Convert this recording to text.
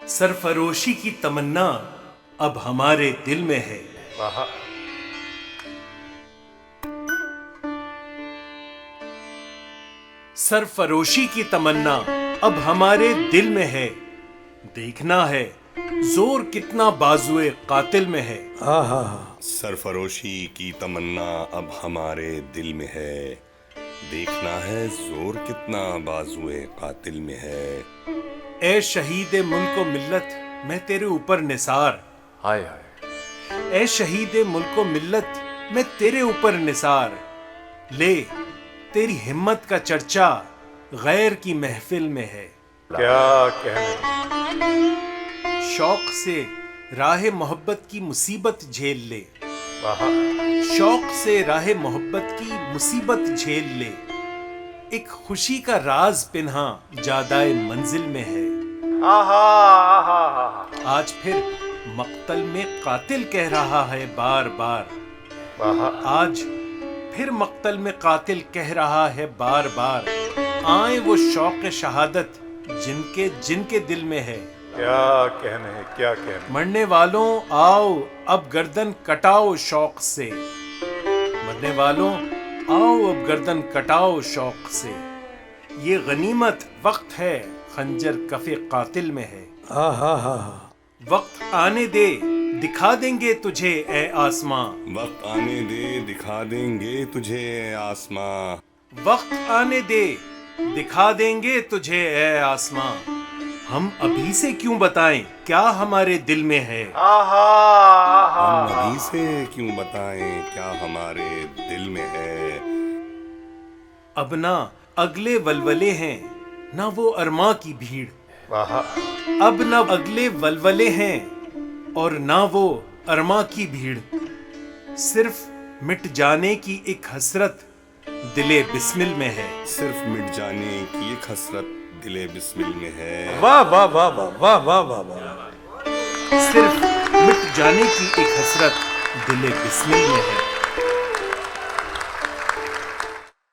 سرفروشی کی تمنا اب ہمارے دل میں ہے. سرفروشی کی تمنا اب ہمارے دل میں ہے. دیکھنا ہے زور کتنا بازوئے قاتل میں ہے. سرفروشی کی تمنا اب ہمارے دل میں ہے. دیکھنا ہے زور کتنا بازوئے قاتل میں ہے. اے شہید ملک و ملت میں تیرے اوپر نثار. ہائے ہائے. اے شہید ملک و ملت میں تیرے اوپر نثار. لے تیری ہمت کا چرچا غیر کی محفل میں ہے. کیا کہنے. شوق سے راہ محبت کی مصیبت جھیل لے. شوق سے راہ محبت کی مصیبت جھیل لے. ایک خوشی کا راز پنہاں جادائے منزل میں ہے. آج پھر مقتل میں قاتل کہہ رہا ہے بار بار. آج پھر مقتل میں قاتل کہہ رہا ہے بار بار. آئیں وہ شوق شہادت جن کے دل میں ہے. کیا کہنے کیا کہنے. مرنے والوں آؤ اب گردن کٹاؤ شوق سے. مرنے والوں آؤ اب گردن کٹاؤ شوق سے. یہ غنیمت وقت ہے خنجر کف قاتل میں ہے. وقت آنے دے دکھا دیں گے تجھے اے آسماں. وقت آنے دے دکھا دیں گے تجھے اے آسماں. وقت آنے دے دکھا دیں گے تجھے اے آسماں. ہم ابھی سے کیوں بتائیں کیا ہمارے دل میں ہے. ہم ابھی سے کیوں بتائیں کیا ہمارے دل میں ہے. اب نہ اگلے ولولے ہیں نہ وہ ارماں کی بھیڑ. اب نہ اگلے ولولے ہیں اور نہ وہ ارماں کی بھیڑ. صرف مٹ جانے کی ایک حسرت دل بسمل میں ہے. صرف مٹ جانے کی ایک حسرت دل بسمل میں ہے. واہ واہ واہ واہ واہ واہ واہ واہ. صرف مٹ جانے کی ایک حسرت دل بسمل میں ہے.